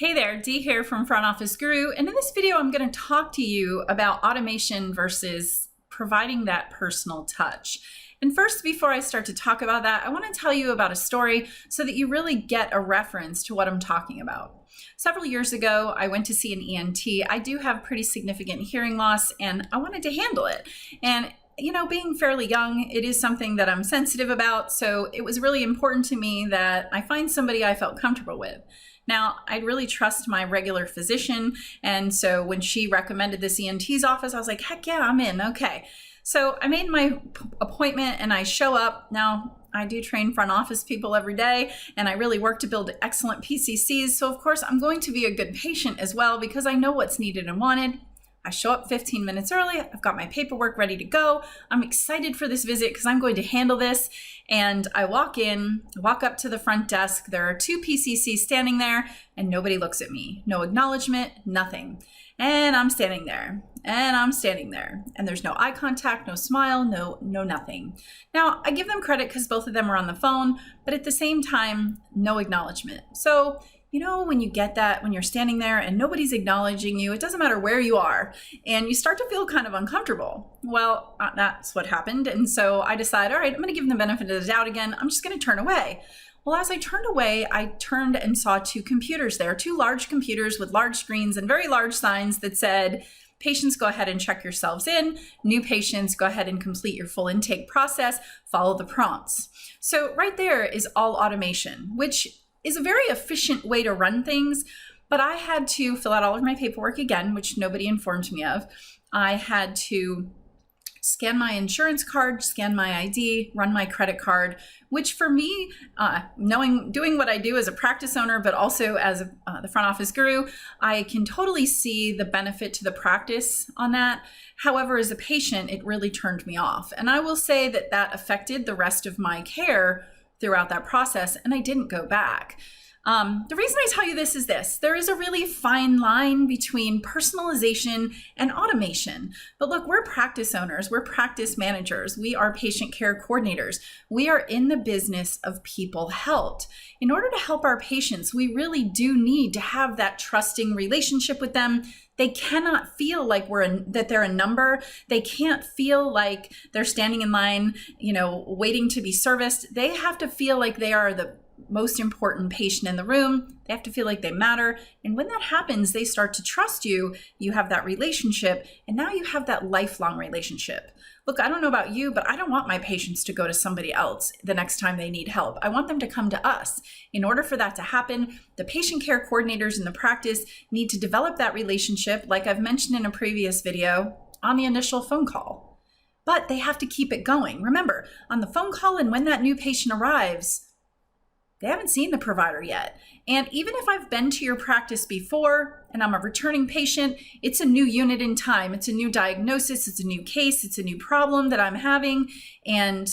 Hey there, Dee here from Front Office Guru, and in this video I'm going to talk to you about automation versus providing that personal touch. And first, before I start to talk about that, I want to tell you about a story so that you really get a reference to what I'm talking about. Several years ago, I went to see an ENT. I do have pretty significant hearing loss, and I wanted to handle it. And you know, being fairly young, it is something that I'm sensitive about, so it was really important to me that I find somebody I felt comfortable with. Now, I really trust my regular physician, and so when she recommended this ENT's office, I was like, heck yeah, I'm in, okay. So I made my appointment and I show up. Now, I do train front office people every day, and I really work to build excellent PCCs, so of course I'm going to be a good patient as well because I know what's needed and wanted. I show up 15 minutes early, I've got my paperwork ready to go. I'm excited for this visit because I'm going to handle this. And I walk up to the front desk. There are two PCCs standing there and nobody looks at me. No acknowledgement, nothing. And I'm standing there and I'm standing there and there's no eye contact, no smile, no nothing. Now I give them credit because both of them are on the phone, but at the same time, no acknowledgement. So you know, when you get that, when you're standing there and nobody's acknowledging you, it doesn't matter where you are, and you start to feel kind of uncomfortable. Well, that's what happened. And so I decided, all right, I'm going to give them the benefit of the doubt again. I'm just going to turn away. Well, as I turned away, I turned and saw two computers there, two large computers with large screens and very large signs that said, patients, go ahead and check yourselves in. New patients, go ahead and complete your full intake process. Follow the prompts. So right there is all automation, which is a very efficient way to run things, but I had to fill out all of my paperwork again, which nobody informed me of. I had to scan my insurance card, scan my ID, run my credit card, which for me, doing what I do as a practice owner, but also as the front office guru, I can totally see the benefit to the practice on that. However, as a patient, it really turned me off. And I will say that that affected the rest of my care throughout that process, and I didn't go back. The reason I tell you this is this: there is a really fine line between personalization and automation. But look, we're practice owners, we're practice managers, we are patient care coordinators. We are in the business of people helped. In order to help our patients, we really do need to have that trusting relationship with them. They cannot feel like that they're a number. They can't feel like they're standing in line, waiting to be serviced. They have to feel like they are the most important patient in the room. They have to feel like they matter. And when that happens, they start to trust you. You have that relationship, and now you have that lifelong relationship. Look, I don't know about you, but I don't want my patients to go to somebody else the next time they need help. I want them to come to us. In order for that to happen, the patient care coordinators in the practice need to develop that relationship, like I've mentioned in a previous video, on the initial phone call. But they have to keep it going. Remember, on the phone call and when that new patient arrives, they haven't seen the provider yet. And even if I've been to your practice before and I'm a returning patient, it's a new unit in time. It's a new diagnosis. It's a new case. It's a new problem that I'm having. And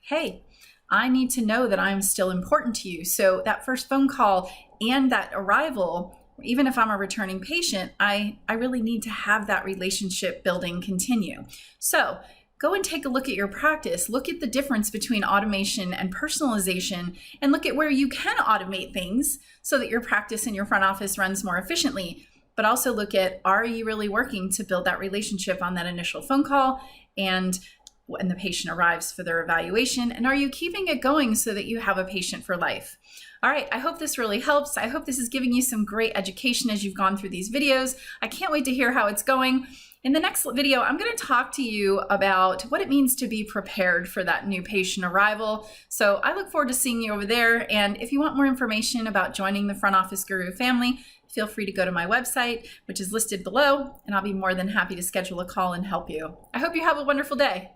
hey, I need to know that I'm still important to you. So that first phone call and that arrival, even if I'm a returning patient, I really need to have that relationship building continue. So go and take a look at your practice. Look at the difference between automation and personalization, and look at where you can automate things so that your practice and your front office runs more efficiently. But also look at, are you really working to build that relationship on that initial phone call and when the patient arrives for their evaluation? And are you keeping it going so that you have a patient for life? All right, I hope this really helps. I hope this is giving you some great education as you've gone through these videos. I can't wait to hear how it's going. In the next video, I'm going to talk to you about what it means to be prepared for that new patient arrival. So I look forward to seeing you over there. And if you want more information about joining the Front Office Guru family, feel free to go to my website, which is listed below, and I'll be more than happy to schedule a call and help you. I hope you have a wonderful day.